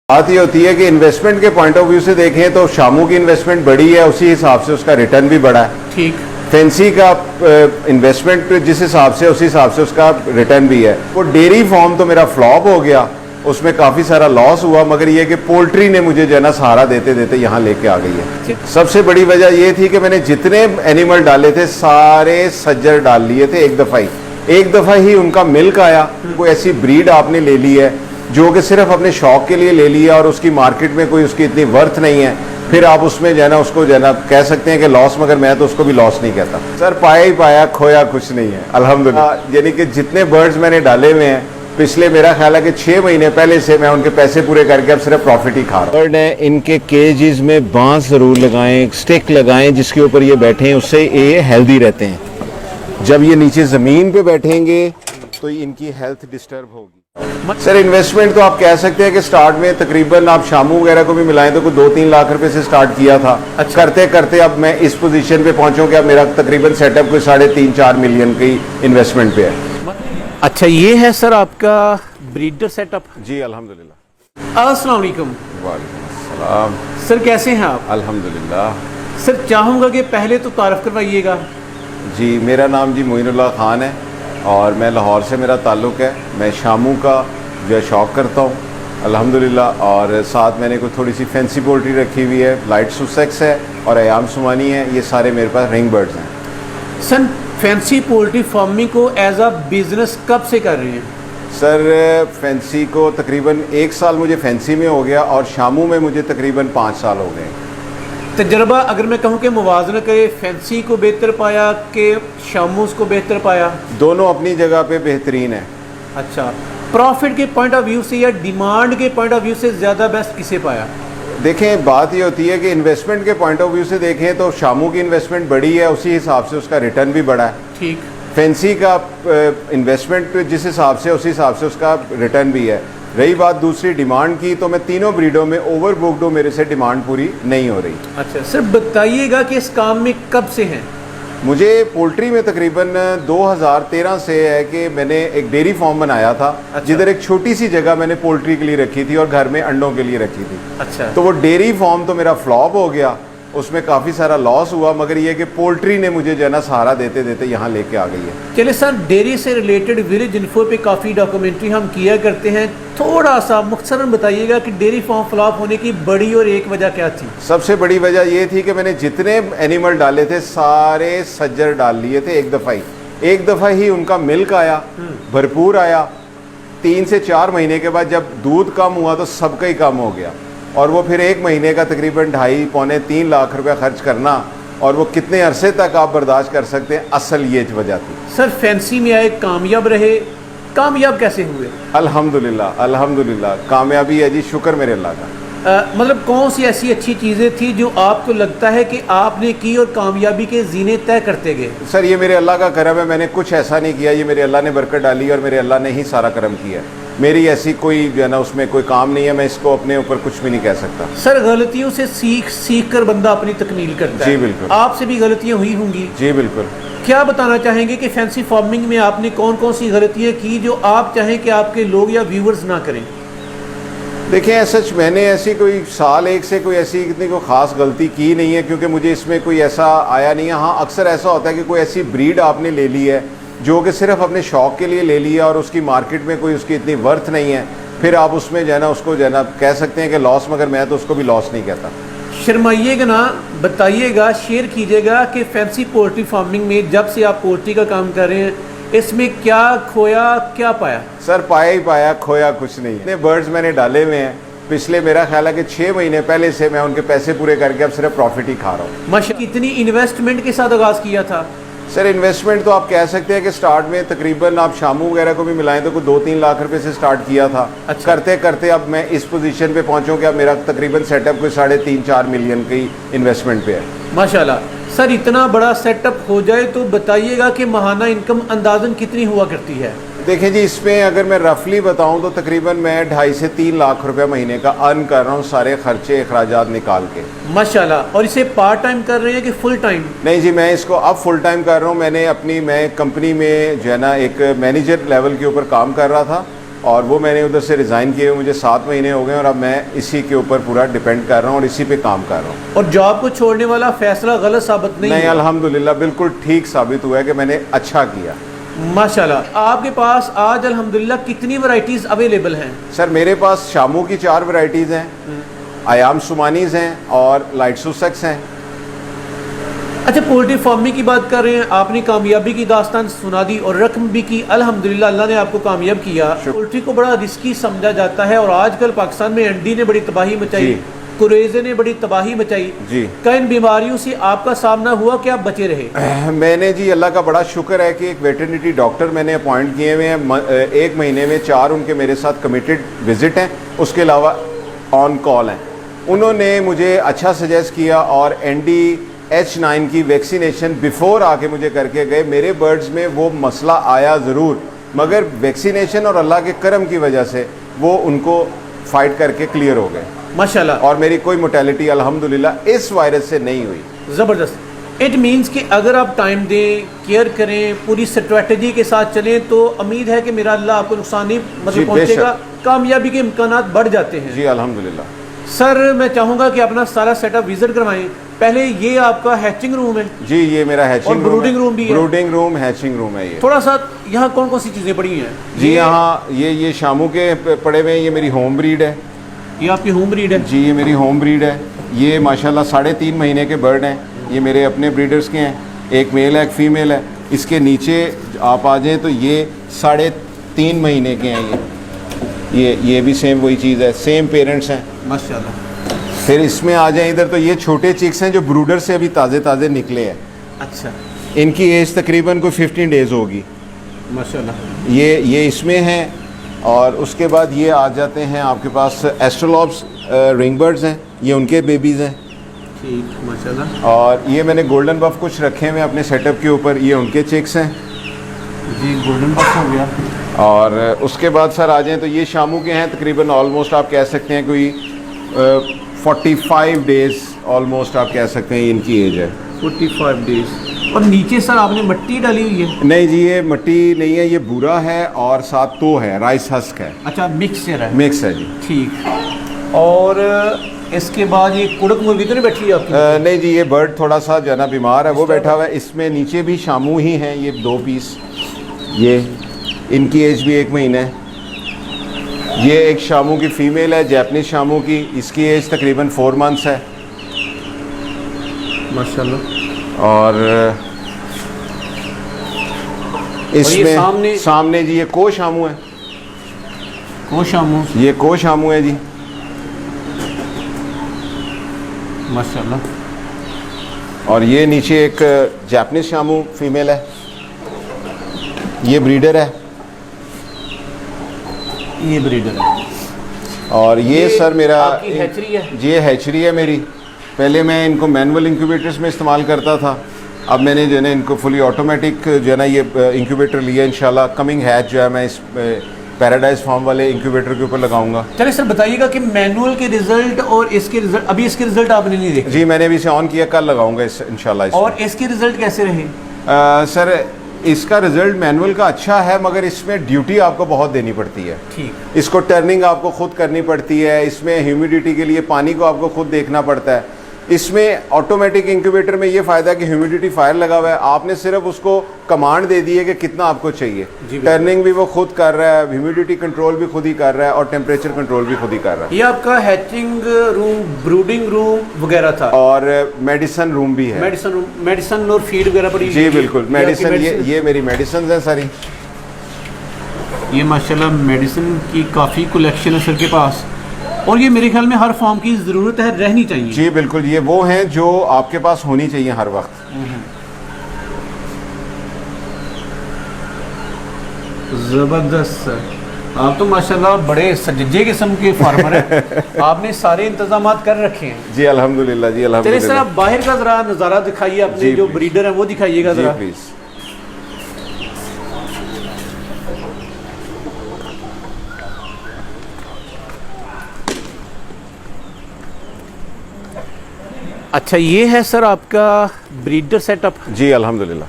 बात ये होती है कि इन्वेस्टमेंट के पॉइंट ऑफ व्यू से देखें तो शामू की इन्वेस्टमेंट बड़ी है, उसी हिसाब से उसका रिटर्न भी बड़ा है। ठीक। फैंसी का इन्वेस्टमेंट जिस हिसाब से उसी हिसाब से उसका रिटर्न भी है। वो डेयरी फार्म तो मेरा फ्लॉप हो गया, उसमें काफ़ी सारा लॉस हुआ, मगर ये कि पोल्ट्री ने मुझे जो है ना सहारा देते देते यहाँ लेके आ गई है। सबसे बड़ी वजह ये थी कि मैंने जितने एनिमल डाले थे सारे सज्जर डाल लिए थे एक दफ़ा ही उनका मिल्क आया। कोई ऐसी ब्रीड आपने ले ली है जो कि सिर्फ अपने शौक के लिए ले लिया और उसकी मार्केट में कोई उसकी इतनी वर्थ नहीं है, फिर आप उसमें जो है ना उसको जो है ना कह सकते हैं कि लॉस, मगर मैं तो उसको भी लॉस नहीं कहता। सर पाया ही पाया, खोया कुछ नहीं है अल्हम्दुलिल्लाह। यानी कि जितने बर्ड्स मैंने डाले हुए हैं पिछले, मेरा ख्याल है कि 6 महीने पहले से मैं उनके पैसे पूरे करके अब सिर्फ प्रॉफिट ही खा रहा हूँ। बर्ड है, इनके केजेस में बांस जरूर लगाएं, स्टिक लगाएं जिसके ऊपर ये बैठें, उससे ये हेल्दी रहते हैं। जब ये नीचे ज़मीन पे बैठेंगे तो इनकी हेल्थ डिस्टर्ब होगी। सर इन्वेस्टमेंट तो आप कह सकते हैं कि स्टार्ट में तकरीबन आप शामू वगैरह को भी मिलाएं तो कोई 2-3 लाख रुपए से स्टार्ट किया था। अच्छा। करते करते अब मैं इस पोजीशन पे पहुंचा कि अब मेरा तकरीबन सेटअप कोई 3.5-4 मिलियन की इन्वेस्टमेंट पे है। अच्छा, ये है सर आपका ब्रीडर सेटअप? जी अल्हम्दुलिल्लाह। अस्सलाम वालेकुम। वालेकुम अस्सलाम। सर कैसे हैं आप? अल्हम्दुलिल्लाह। सर चाहूँगा कि पहले तो तारफ़ करवाइएगा। जी मेरा नाम जी मोइनुल्लाह खान है और मैं लाहौर से मेरा ताल्लुक़ है। मैं शामू का जो है शौक़ करता हूँ अल्हम्दुलिल्लाह, और साथ मैंने कोई थोड़ी सी फैंसी पोल्ट्री रखी हुई है, लाइट सुसेक्स है और अयाम सुमानी है। ये सारे मेरे पास रिंग बर्ड्स हैं। सर फैंसी पोल्ट्री फार्मिंग को एज अ बिज़नेस कब से कर रहे हैं? सर फैंसी को तकरीबन 1 साल मुझे फैंसी में हो गया और शामू में मुझे तकरीबन 5 साल हो गए। तजर्बा अगर मैं कहूँ कि मुवाजना करे, फैंसी को बेहतर पाया कि शामूस को बेहतर पाया? दोनों अपनी जगह पे बेहतरीन है। अच्छा, प्रॉफिट के पॉइंट ऑफ व्यू से या डिमांड के पॉइंट ऑफ व्यू से ज़्यादा बेस्ट किसे पाया? देखें बात ये होती है कि इन्वेस्टमेंट के पॉइंट ऑफ व्यू से देखें तो शामू की इन्वेस्टमेंट बड़ी है, उसी हिसाब से उसका रिटर्न भी बड़ा है। ठीक। फैंसी का इन्वेस्टमेंट जिस हिसाब से उसी हिसाब से उसका रिटर्न भी है। रही बात दूसरी डिमांड की, तो मैं तीनों ब्रीडों में ओवर बुक्ड हूँ, मेरे से डिमांड पूरी नहीं हो रही। अच्छा सर बताइएगा कि इस काम में कब से हैं? मुझे पोल्ट्री में तकरीबन 2013 से है कि मैंने एक डेयरी फार्म बनाया था। अच्छा। जिधर एक छोटी सी जगह मैंने पोल्ट्री के लिए रखी थी और घर में अंडों के लिए रखी थी। अच्छा। तो वो डेयरी फार्म तो मेरा फ्लॉप हो गया, उसमें काफ़ी सारा लॉस हुआ, मगर ये कि पोल्ट्री ने मुझे जो है ना सहारा देते देते यहाँ लेके आ गई है। चलिए सर, डेयरी से रिलेटेड विलेज इन्फो पे काफ़ी डॉक्यूमेंट्री हम किया करते हैं, थोड़ा सा मुख्तसरन बताइएगा कि डेयरी फार्म फ्लॉप होने की बड़ी और एक वजह क्या थी? सबसे बड़ी वजह ये थी कि मैंने जितने एनिमल डाले थे सारे सज्जर डाल लिए थे एक दफ़ा ही उनका मिल्क आया, भरपूर आया। 3 से 4 महीने के बाद जब दूध कम हुआ तो सबका ही कम हो गया, और वो फिर 1 महीने का तकरीबन 2.5-3 लाख रुपया खर्च करना, और वो कितने अरसे तक आप बर्दाश्त कर सकते हैं, असल ये वजह थी। सर फैंसी में आए, कामयाब रहे, कामयाब कैसे हुए? अल्हम्दुलिल्लाह अल्हम्दुलिल्लाह कामयाबी है जी, शुक्र मेरे अल्लाह का। मतलब कौन सी ऐसी अच्छी चीज़ें थी जो आपको लगता है कि आपने की और कामयाबी के जीने तय करते गए? सर ये मेरे अल्लाह का करम है, मैंने कुछ ऐसा नहीं किया, ये मेरे अल्लाह ने बरकत डाली और मेरे अल्लाह ने ही सारा करम किया। मेरी ऐसी कोई जो है ना उसमें कोई काम नहीं है, मैं इसको अपने ऊपर कुछ भी नहीं कह सकता। सर गलतियों से सीख कर बंदा अपनी तकमील करता है। जी बिल्कुल। आपसे भी गलतियाँ हुई होंगी? जी बिल्कुल। क्या बताना चाहेंगे कि फैंसी फार्मिंग में आपने कौन कौन सी गलतियाँ की जो आप चाहें कि आपके लोग या व्यूवर्स ना करें? देखिए सच मैंने ऐसी कोई साल एक से कोई ऐसी इतनी कोई ख़ास गलती की नहीं है, क्योंकि मुझे इसमें कोई ऐसा आया नहीं है। हाँ अक्सर ऐसा होता है कि कोई ऐसी ब्रीड आपने ले ली है जो कि सिर्फ अपने शौक के लिए ले लिया और उसकी मार्केट में कोई उसकी इतनी वर्थ नहीं है, फिर आप उसमें जो है ना उसको जो है ना कह सकते हैं कि लॉस, मगर मैं तो उसको भी लॉस नहीं कहता। शर्माइएगा ना, बताइएगा, शेयर कीजिएगा कि फैंसी पोल्ट्री फार्मिंग में जब से आप पोल्ट्री का काम कर रहे हैं इसमें क्या खोया क्या पाया? सर पाया ही पाया, खोया कुछ नहीं। इतने बर्ड्स मैंने डाले हुए हैं पिछले, मेरा ख्याल है कि 6 महीने पहले से मैं उनके पैसे पूरे करके अब सिर्फ प्रॉफिट ही खा रहा हूँ। माशाअल्लाह। कितनी इन्वेस्टमेंट के साथ आगाज़ किया था? सर इन्वेस्टमेंट तो आप कह सकते हैं कि स्टार्ट में तकरीबन आप शामू वगैरह को भी मिलाएं तो कोई 2-3 लाख रुपए से स्टार्ट किया था। अच्छा। करते करते अब मैं इस पोजीशन पे पहुंचा कि अब मेरा तकरीबन सेटअप कोई 3.5-4 मिलियन की इन्वेस्टमेंट पे है। माशाल्लाह। सर इतना बड़ा सेटअप हो जाए तो बताइएगा कि माहाना इनकम अंदाजन कितनी हुआ करती है? देखें जी, इसमें अगर मैं रफली बताऊं तो तकरीबन मैं 2.5 से 3 लाख रुपए महीने का अर्न कर रहा हूं, सारे खर्चे अखराजात निकाल के। माशाल्लाह। और इसे पार्ट टाइम कर रहे हैं कि फुल टाइम? नहीं जी, मैं इसको अब फुल टाइम कर रहा हूं। मैं कंपनी में जो है ना एक मैनेजर लेवल के ऊपर काम कर रहा था, और वो मैंने उधर से रिज़ाइन किए हुए मुझे 7 महीने हो गए और अब मैं इसी के ऊपर पूरा डिपेंड कर रहा हूँ और इसी पे काम कर रहा हूँ। और जॉब को छोड़ने वाला फैसला गलत साबित नहीं हुआ? अल्हम्दुलिल्लाह बिल्कुल ठीक साबित हुआ है कि मैंने अच्छा किया। माशाल्लाह। आपके पास आज अल्हम्दुलिल्लाह कितनी वैरायटीज अवेलेबल हैं? सर मेरे पास शामू की 4 वैरायटीज़ हैं, आयाम सुमानीज़ हैं और लाइट सुसेक्स हैं। अच्छा, पोल्ट्री फार्मिंग की बात कर रहे हैं, आपने कामयाबी की दास्तान सुना दी और रकम भी की, अल्हम्दुलिल्लाह अल्लाह ने आपको कामयाब किया। पोल्ट्री को बड़ा रिस्की समझा जाता है और आजकल पाकिस्तान में अंडी ने बड़ी तबाही मचाई, कुरेजे ने बड़ी तबाही मचाई जी। इन बीमारियों से आपका सामना हुआ कि आप बचे रहे? मैंने जी अल्लाह का बड़ा शुक्र है कि एक वेटरनिटी डॉक्टर मैंने अपॉइंट किए हुए हैं, 1 महीने में 4 उनके मेरे साथ कमिटेड विजिट हैं, उसके अलावा ऑन कॉल हैं। उन्होंने मुझे अच्छा सजेस्ट किया और NDH9 की वैक्सीनेशन बिफोर आके मुझे करके गए। मेरे बर्ड्स में वो मसला आया ज़रूर, मगर वैक्सीनेशन और अल्लाह के करम की वजह से वो उनको फाइट करके क्लियर हो गए माशाल्लाह। और मेरी कोई मोर्टेलिटी अल्हम्दुलिल्लाह इस वायरस से नहीं हुई। ज़बरदस्त। इट मीन्स कि अगर आप टाइम दें, केयर करें, पूरी स्ट्रेटजी के साथ चलें तो उम्मीद है कि मेरा अल्लाह आपको नुकसान नहीं मतलब पहुंचेगा, कामयाबी के इम्कानात बढ़ जाते हैं। जी अल्हम्दुलिल्लाह। सर मैं चाहूँगा कि अपना सारा सेटअप विजिट करवाएं। पहले ये आपका हैचिंग रूम है? जी ये मेरा हैचिंग और ब्रूडिंग रूम भी है? ब्रूडिंग रूम, हैचिंग रूम है ये। थोड़ा सा यहाँ कौन कौन सी चीज़ें पड़ी हैं? जी यहाँ ये शामू के पड़े हुए हैं, ये मेरी होम ब्रीड है। ये आपकी होम ब्रीड है? जी ये मेरी होम ब्रीड है। ये माशाल्लाह 3.5 महीने के बर्ड हैं, ये मेरे अपने ब्रीडर्स के हैं, एक मेल है एक फ़ीमेल है। इसके नीचे आप आ जाएँ तो ये 3.5 महीने के हैं। ये भी सेम वही चीज़ है, सेम पेरेंट्स हैं माशाल्लाह। फिर इसमें आ जाए इधर तो ये छोटे चिक्स हैं जो ब्रूडर से अभी ताज़े निकले हैं। अच्छा। इनकी एज तकरीबन कोई 15 डेज़ होगी माशाल्लाह। ये इसमें हैं। और उसके बाद ये आ जाते हैं आपके पास एस्ट्रोलॉब्स रिंग बर्ड्स हैं, ये उनके बेबीज़ हैं। ठीक माशाल्लाह। और ये मैंने गोल्डन बफ कुछ रखे हुए अपने सेटअप के ऊपर, ये उनके चिक्स हैं जी। गोल्डन बफ हो गया। और उसके बाद सर आ जाएँ तो ये शामू के हैं, तकरीबन ऑलमोस्ट आप कह सकते हैं कोई 45 डेज़ ऑलमोस्ट आप कह सकते हैं इनकी एज है। 45 डेज़। और नीचे सर आपने मिट्टी डाली हुई है? नहीं जी ये मिट्टी नहीं है, ये बूरा है और साथ तो है, राइस हस्क है। अच्छा मिक्सचर है? मिक्स है जी। ठीक। और इसके बाद ये कुड़क मुर्गी तो नहीं बैठी है आपकी? नहीं जी ये बर्ड थोड़ा सा जो है ना बीमार है, वो बैठा हुआ है। इसमें नीचे भी शामू ही हैं, ये 2 पीस। ये इनकी एज भी 1 महीना है। ये एक शामू की फ़ीमेल है, जैपनीज शामू की, इसकी एज तकरीबन 4 मंथ्स है माशाल्लाह। और इसमें ये सामने जी ये को शामू है। को शामू? ये को शामू है जी माशाल्लाह। और ये नीचे एक जापानीज शामू फीमेल है, ये ब्रीडर है। ये ब्रीडर है। और ये सर मेरा हैचरी है? जी ये हैचरी है मेरी। पहले मैं इनको मैनुअल इंक्यूबेटर्स में इस्तेमाल करता था, अब मैंने जो है ना इनको फुली ऑटोमेटिक जो है ना ये इंक्यूबेटर लिया। इंशाल्लाह कमिंग हैच जो है मैं इस पैराडाइज फार्म वाले इंक्यूबेटर के ऊपर लगाऊंगा। चलिए सर बताइएगा कि मैनुअल के रिजल्ट और इसके रिजल्ट, अभी इसके रिजल्ट आपने नहीं देखे? जी मैंने अभी इसे ऑन किया, कल लगाऊंगा इस इंशाल्लाह। और इसके रिजल्ट कैसे रहे? सर इसका रिजल्ट मैनुअल का अच्छा है, मगर इसमें ड्यूटी आपको बहुत देनी पड़ती है। ठीक। इसको टर्निंग आपको खुद करनी पड़ती है, इसमें ह्यूमिडिटी के लिए पानी को आपको खुद देखना पड़ता है। इसमें ऑटोमेटिक इंक्यूबेटर में ये फ़ायदा है कि ह्यूमिडिटी फायर लगा हुआ है, आपने सिर्फ उसको कमांड दे दी है कि कितना आपको चाहिए। टर्निंग भी वो खुद कर रहा है, ह्यूमिडिटी कंट्रोल भी खुद ही कर रहा है और टेम्परेचर कंट्रोल भी खुद ही कर रहा है। ये आपका हैचिंग रूम, ब्रूडिंग रूम वगैरह था और मेडिसिन रूम भी है। मेडिसिन और फीड वगैरह पड़ी? जी बिल्कुल मेडिसिन, ये मेरी मेडिसिन है सारी। ये माशाल्लाह मेडिसिन की काफ़ी कलेक्शन है सर के पास, और ये मेरे ख्याल में हर फॉर्म की ज़रूरत है, रहनी चाहिए। जी बिल्कुल, ये वो हैं जो आपके पास होनी चाहिए हर वक्त। ज़बरदस्त सर, आप तो माशाल्लाह बड़े सज्जे किस्म के फार्मर हैं। आपने सारे इंतजाम कर रखे हैं। जी अल्हम्दुलिल्लाह जी अल्हम्दुलिल्लाह। चलिए सर आप बाहर का ज़रा नज़ारा दिखाइए, अपने जो ब्रीडर हैं वो दिखाइएगा ज़रा। प्लीज़। अच्छा ये है सर आपका ब्रीडर सेटअप? जी अल्हम्दुलिल्लाह।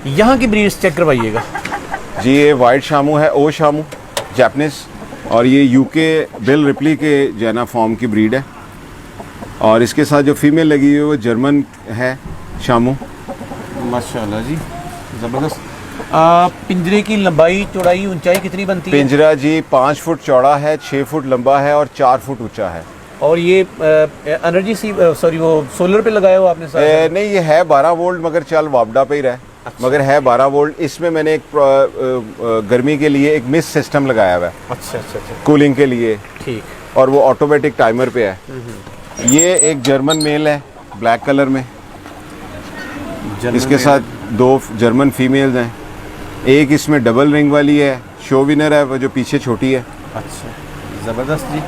यहाँ की ब्रीड्स चेक करवाइएगा। जी ये वाइट शामू है, ओ शामू जैपनीज, और ये यूके बिल रिप्ली के जो है ना फॉर्म की ब्रीड है। और इसके साथ जो फीमेल लगी हुई है वो जर्मन है शामू। माशाल्लाह जी, ज़बरदस्त। पिंजरे की लंबाई चौड़ाई ऊंचाई कितनी बनती है? पिंजरा जी 5 फुट चौड़ा है, 6 फुट लंबा है और 4 फुट ऊंचा है। और ये एनर्जी सी सॉरी वो सोलर पे लगाया हुआ आपने साथ? नहीं, ये है 12 वोल्ट मगर चल वापडा पे ही रहे। अच्छा। मगर है 12 वोल्ट। इसमें मैंने एक गर्मी के लिए एक मिस्ट सिस्टम लगाया हुआ है, अच्छा अच्छा अच्छा, कूलिंग के लिए, ठीक। और वो ऑटोमेटिक टाइमर पे है। ये एक जर्मन मेल है ब्लैक कलर में, इसके साथ 2 जर्मन फीमेल्स हैं। एक इसमें डबल रिंग वाली है, शो विनर है, वो जो पीछे छोटी है। अच्छा, ज़बरदस्त जी।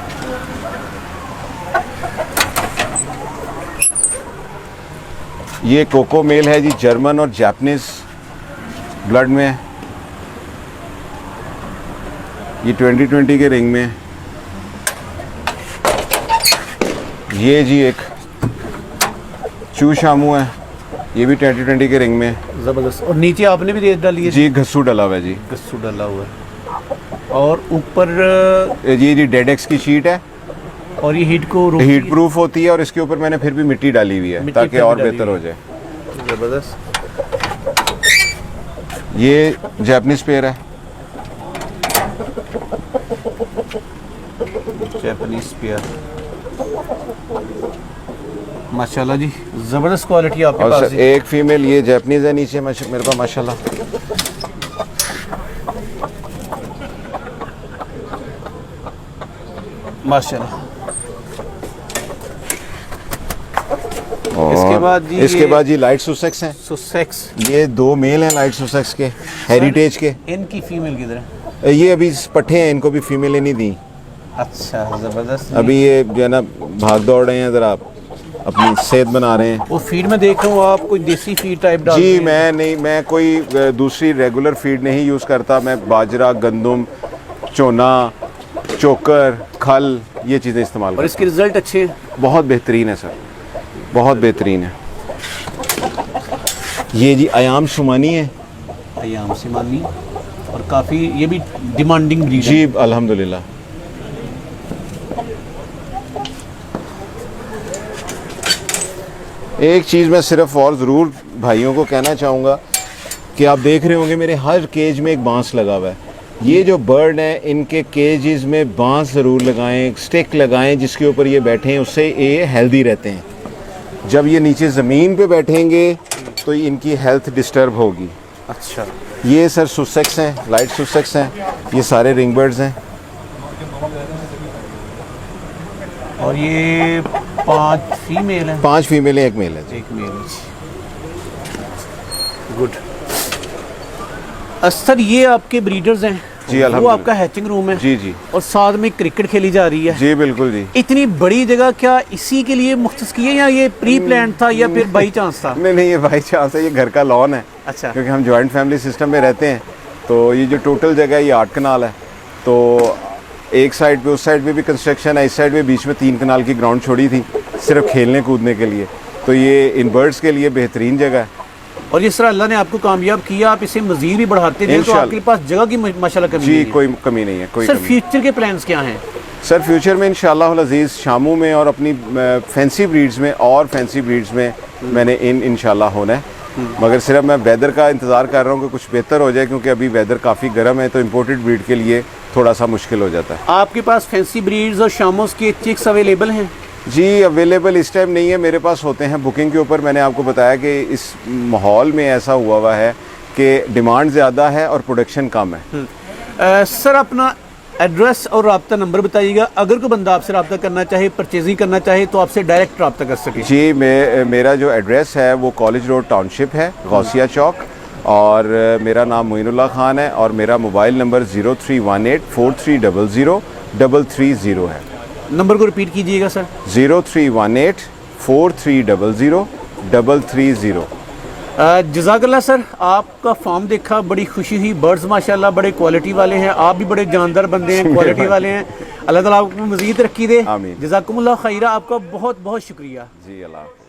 ये कोको मेल है जी, जर्मन और जापानीज ब्लड में है। ये 2020 के रिंग में है। ये जी एक चू शामू है, ये भी 2020 के रिंग में है। ज़बरदस्त। और नीचे आपने भी रेत डाली है? जी घस्सू डला हुआ है जी। गस्सू डाला हुआ है। और ऊपर जी डेड एक्स की शीट है, और ये हीट को हीट प्रूफ होती है, और इसके ऊपर मैंने फिर भी मिट्टी डाली हुई है ताकि और बेहतर हो जाए। ज़बरदस्त। ये जापानीज पेयर है, जापानीज पेयर। माशाल्लाह जी, ज़बरदस्त क्वालिटी आपके और पास सर है। एक फीमेल ये जापानीज है नीचे मेरे पास माशाल्लाह। माशाल्लाह। और इसके बाद जी इसके बाद जी लाइट सुसेक्स हैं। सुसेक्स। ये 2 मेल हैं लाइट सुसेक्स के, हेरिटेज के। इनकी फीमेल किधर है? ये अभी पट्ठे हैं, इनको भी फीमेल नहीं दी। अच्छा, ज़बरदस्त। अभी ये जो है ना भाग दौड़ रहे हैं, ज़रा अपनी सेहत बना रहे हैं। वो फीड में देख रहा हूँ आप कोई देसी फीड टाइप डाल जी रहे हैं। मैं नहीं, मैं कोई दूसरी रेगुलर फीड नहीं यूज़ करता। मैं बाजरा, गंदम, चोना, चोकर, खल, ये चीज़ें इस्तेमाल और करता इसके रिजल्ट अच्छे हैं? हूँ। बहुत बेहतरीन है सर, बहुत बेहतरीन है। ये जी अयाम शुमानी है। अयाम से मानी, और काफ़ी ये भी डिमांडिंग ब्रीड है। जी अल्हम्दुलिल्लाह। एक चीज़ मैं सिर्फ और ज़रूर भाइयों को कहना चाहूँगा कि आप देख रहे होंगे मेरे हर केज में एक बांस लगा हुआ है। ये जो बर्ड हैं इनके केजेस में बांस ज़रूर लगाएं, स्टिक लगाएं जिसके ऊपर ये बैठें, उससे ये हेल्दी रहते हैं। जब ये नीचे ज़मीन पे बैठेंगे तो इनकी हेल्थ डिस्टर्ब होगी। अच्छा, ये सर सुसेक्स हैं, लाइट सुसेक्स हैं, ये सारे रिंग बर्ड्स हैं। और ये 5 फीमेल है? 5 फीमेल हैं, 1 मेल है। एक मेल। गुड। सर ये आपके ब्रीडर्स हैं? जी वो अल्हम्दुलिल्लाह। आपका हैचिंग रूम है? जी जी और साथ में क्रिकेट खेली जा रही है? जी बिल्कुल जी। इतनी बड़ी जगह क्या इसी के लिए मुख्तस की है, या ये प्री प्लान था, या फिर बाई चांस था? नहीं, ये बाई चांस है, ये घर का लॉन है। अच्छा। क्योंकि हम जॉइंट फैमिली सिस्टम में रहते हैं, तो ये जो टोटल जगह है ये 8 कनाल है। तो एक साइड पे, उस साइड पे भी कंस्ट्रक्शन है, इस साइड पे बीच में 3 कनाल की ग्राउंड छोड़ी थी सिर्फ खेलने कूदने के लिए। तो ये इन बर्ड्स के लिए बेहतरीन जगह है। और जिस तरह अल्लाह ने आपको कामयाब किया, आप इसे मजीद भी बढ़ाते हैं, तो इंशाल्लाह। आपके पास जगह की माशाल्लाह कमी जी नहीं है। कोई कमी नहीं है, कोई सर कमी। फ्यूचर के प्लान्स क्या हैं? सर फ्यूचर में इंशाल्लाह अज़ीज़ शामू में और अपनी फैंसी ब्रीड्स में और फैंसी ब्रीड्स में मैंने इंशाल्लाह होना है। मगर सिर्फ मैं वेदर का इंतज़ार कर रहा हूँ कि कुछ बेहतर हो जाए, क्योंकि अभी वेदर काफ़ी गर्म है, तो इम्पोर्टेड ब्रीड के लिए थोड़ा सा मुश्किल हो जाता है। आपके पास फैंसी ब्रीड्स और शामोस के चिक्स अवेलेबल हैं? जी अवेलेबल इस टाइम नहीं है, मेरे पास होते हैं बुकिंग के ऊपर। मैंने आपको बताया कि इस माहौल में ऐसा हुआ है कि डिमांड ज़्यादा है और प्रोडक्शन कम है। सर अपना एड्रेस और रब्ता नंबर बताइएगा, अगर कोई बंदा आपसे रब्ता करना चाहे, परचेजिंग करना चाहे, तो आपसे डायरेक्ट रब्ता कर सके। जी मेरा जो एड्रेस है वो कॉलेज रोड टाउनशिप है, गौसिया चौक, और मेरा नाम मोइनुल्लाह खान है, और मेरा मोबाइल नंबर 031843000330 है। नंबर को रिपीट कीजिएगा सर। 031843000330। जज़ाकल्लाह सर, आपका फार्म देखा, बड़ी खुशी हुई। बर्ड्स माशाल्लाह बड़े क्वालिटी वाले हैं, आप भी बड़े जानदार बंदे हैं, क्वालिटी वाले हैं। अल्लाह ताला आपको मज़ीद तरक्की दे। आमीन। जज़ाकुमुल्लाह खैरा, आपका बहुत बहुत शुक्रिया। जी अल्लाह।